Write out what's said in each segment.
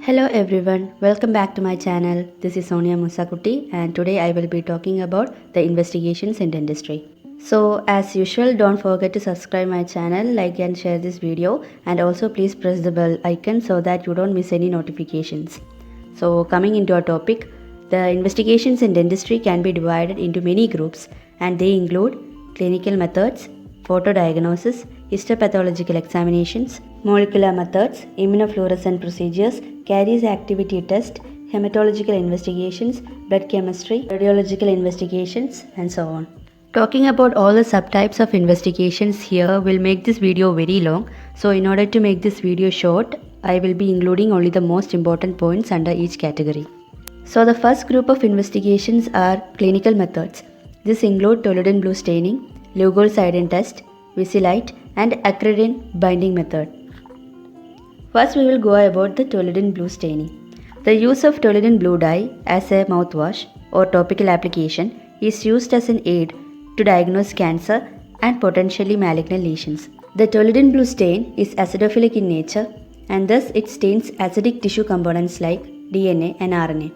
Hello everyone, welcome back to my channel. This is Sonia Musakutti and today I will be talking about the investigations in dentistry. So as usual, don't forget to subscribe my channel, like and share this video, and also please press the bell icon so that you don't miss any notifications. So coming into our topic, the investigations in dentistry can be divided into many groups and they include clinical methods, photodiagnosis, histopathological examinations, molecular methods, immunofluorescent procedures, caries activity test, hematological investigations, blood chemistry, radiological investigations, and so on. Talking about all the subtypes of investigations here will make this video very long. So in order to make this video short, I will be including only the most important points under each category. So the first group of investigations are clinical methods. This include toluidine blue staining, Lugol's iodine test, Visilite, and acridine binding method. First we will go about the toluidine blue staining. The use of toluidine blue dye as a mouthwash or topical application is used as an aid to diagnose cancer and potentially malignant lesions. The toluidine blue stain is acidophilic in nature and thus it stains acidic tissue components like DNA and RNA.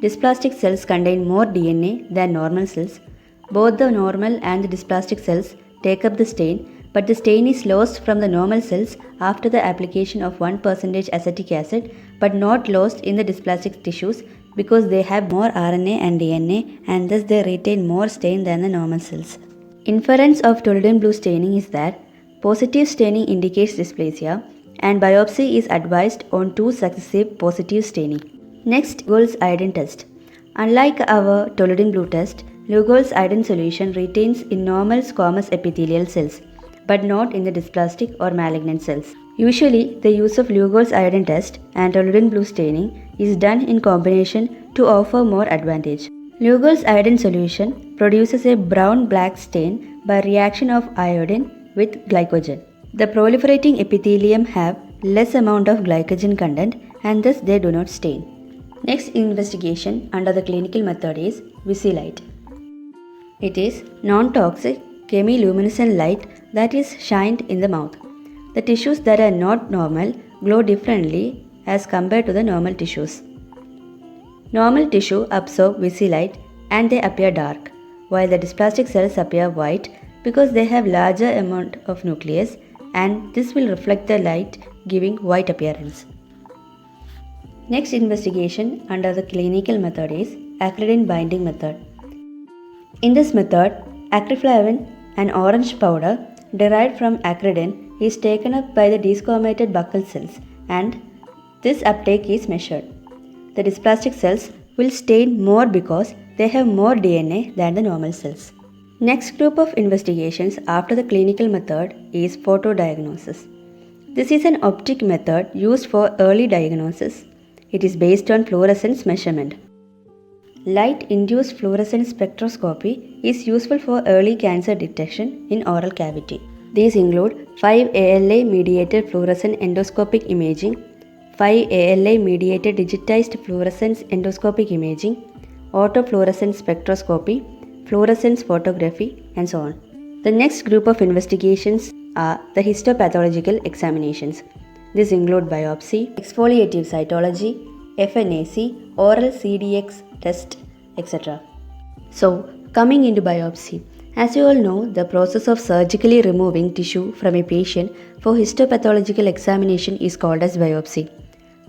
Dysplastic cells contain more DNA than normal cells. Both the normal and the dysplastic cells take up the stain, but the stain is lost from the normal cells after the application of 1% acetic acid, but not lost in the dysplastic tissues because they have more RNA and DNA and thus they retain more stain than the normal cells. Inference of toluidine blue staining is that positive staining indicates dysplasia and biopsy is advised on 2 successive positive staining. Next, Lugol's iodine test. Unlike our toluidine blue test, Lugol's iodine solution retains in normal squamous epithelial cells, but not in the dysplastic or malignant cells. Usually, the use of Lugol's iodine test and toluidine blue staining is done in combination to offer more advantage. Lugol's iodine solution produces a brown-black stain by reaction of iodine with glycogen. The proliferating epithelium have less amount of glycogen content and thus they do not stain. Next investigation under the clinical method is Visilite. It is non-toxic chemiluminescent light that is shined in the mouth. The tissues that are not normal glow differently as compared to the normal tissues. Normal tissue absorb Visilite and they appear dark, while the dysplastic cells appear white because they have larger amount of nucleus and this will reflect the light giving white appearance. Next investigation under the clinical method is acridine binding method. In this method, acriflavin, an orange powder derived from acridine, is taken up by the desquamated buccal cells and this uptake is measured. The dysplastic cells will stain more because they have more DNA than the normal cells. Next group of investigations after the clinical method is photodiagnosis. This is an optic method used for early diagnosis. It is based on fluorescence measurement. Light-induced fluorescence spectroscopy is useful for early cancer detection in oral cavity. These include 5-ALA-mediated fluorescent endoscopic imaging, 5-ALA-mediated digitized fluorescence endoscopic imaging, autofluorescence spectroscopy, fluorescence photography, and so on. The next group of investigations are the histopathological examinations. These include biopsy, exfoliative cytology, FNAC, oral CDX test, etc. So, coming into biopsy. As you all know, the process of surgically removing tissue from a patient for histopathological examination is called as biopsy.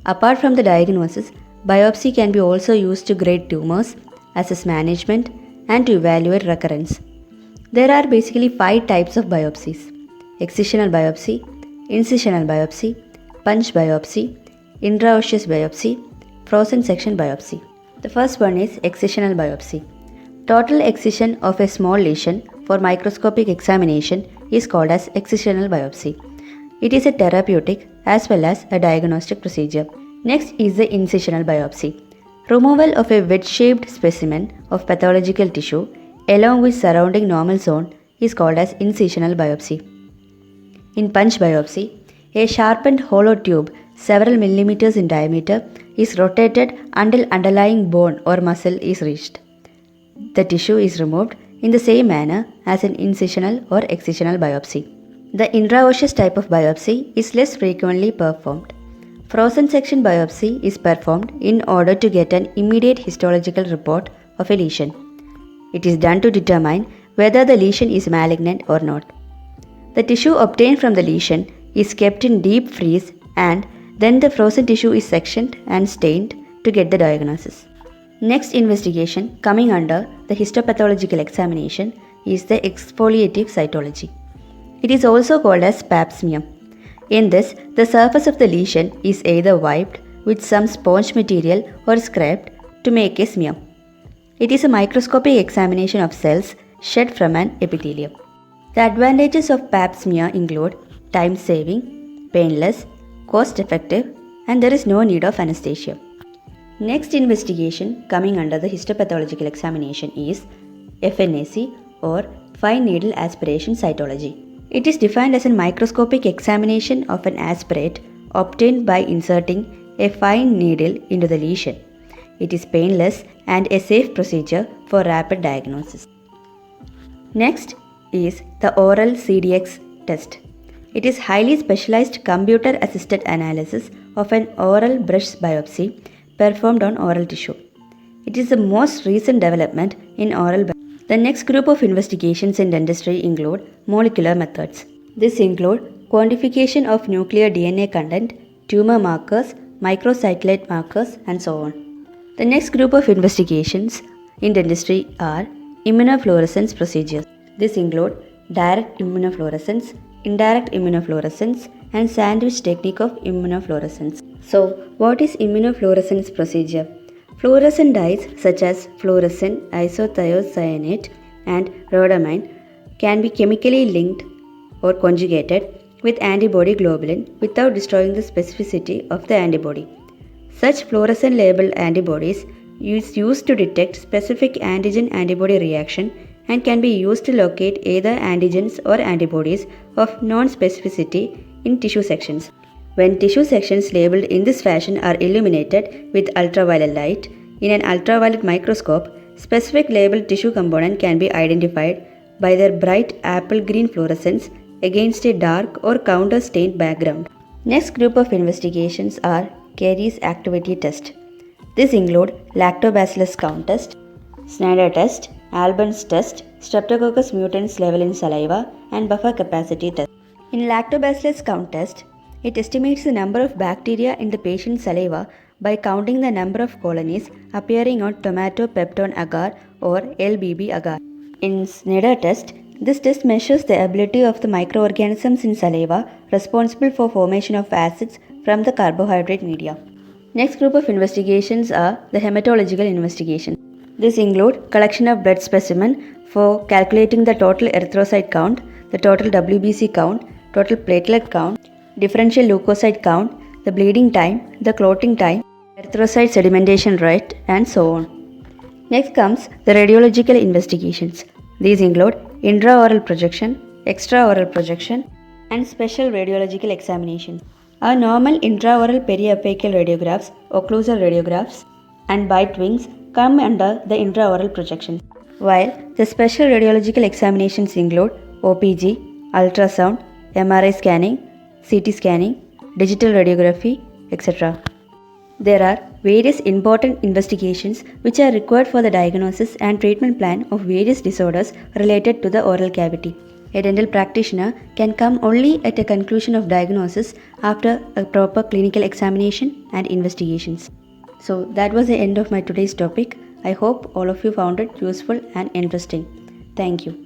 Apart from the diagnosis, biopsy can be also used to grade tumors, assess management, and to evaluate recurrence. There are basically 5 types of biopsies: excisional biopsy, incisional biopsy, punch biopsy, intraosseous biopsy, frozen section biopsy. The first one is excisional biopsy. Total excision of a small lesion for microscopic examination is called as excisional biopsy. It is a therapeutic as well as a diagnostic procedure. Next is the incisional biopsy. Removal of a wedge-shaped specimen of pathological tissue along with surrounding normal zone is called as incisional biopsy. In punch biopsy, a sharpened hollow tube several millimeters in diameter is rotated until underlying bone or muscle is reached. The tissue is removed in the same manner as an incisional or excisional biopsy. The intraosseous type of biopsy is less frequently performed. Frozen section biopsy is performed in order to get an immediate histological report of a lesion. It is done to determine whether the lesion is malignant or not. The tissue obtained from the lesion is kept in deep freeze and then the frozen tissue is sectioned and stained to get the diagnosis. Next investigation coming under the histopathological examination is the exfoliative cytology. It is also called as pap smear. In this, the surface of the lesion is either wiped with some sponge material or scraped to make a smear. It is a microscopic examination of cells shed from an epithelium. The advantages of pap smear include time saving, painless, cost effective, and there is no need of anesthesia. Next investigation coming under the histopathological examination is FNAC or fine needle aspiration cytology. It is defined as a microscopic examination of an aspirate obtained by inserting a fine needle into the lesion. It is painless and a safe procedure for rapid diagnosis. Next is the oral CDX test. It is highly specialized computer assisted analysis of an oral brush biopsy performed on oral tissue. It is the most recent development in oral biopsy. The next group of investigations in dentistry include molecular methods. This include quantification of nuclear DNA content, tumor markers, microsatellite markers, and so on. The next group of investigations in dentistry are immunofluorescence procedures. This include direct immunofluorescence, indirect immunofluorescence, and sandwich technique of immunofluorescence. So, what is immunofluorescence procedure? Fluorescent dyes such as fluorescent isothiocyanate and rhodamine can be chemically linked or conjugated with antibody globulin without destroying the specificity of the antibody. Such fluorescent labeled antibodies is used to detect specific antigen-antibody reaction and can be used to locate either antigens or antibodies of non-specificity in tissue sections. When tissue sections labeled in this fashion are illuminated with ultraviolet light, in an ultraviolet microscope, specific labeled tissue component can be identified by their bright apple green fluorescence against a dark or counter-stained background. Next group of investigations are Caries activity test. This include lactobacillus count test, Snyder test, Albans test, Streptococcus mutans level in saliva, and buffer capacity test. In lactobacillus count test, it estimates the number of bacteria in the patient's saliva by counting the number of colonies appearing on tomato peptone agar or LBB agar. In Snyder test, this test measures the ability of the microorganisms in saliva responsible for formation of acids from the carbohydrate media. Next group of investigations are the hematological investigations. This include collection of blood specimen for calculating the total erythrocyte count, the total WBC count, total platelet count, differential leukocyte count, the bleeding time, the clotting time, erythrocyte sedimentation rate, and so on. Next comes the radiological investigations. These include intraoral projection, extraoral projection, and special radiological examination. Our normal intraoral periapical radiographs, occlusal radiographs, and bite wings come under the intraoral projection, while the special radiological examinations include OPG, ultrasound, MRI scanning, CT scanning, digital radiography, etc. There are various important investigations which are required for the diagnosis and treatment plan of various disorders related to the oral cavity. A dental practitioner can come only at a conclusion of diagnosis after a proper clinical examination and investigations. So that was the end of my today's topic. I hope all of you found it useful and interesting. Thank you.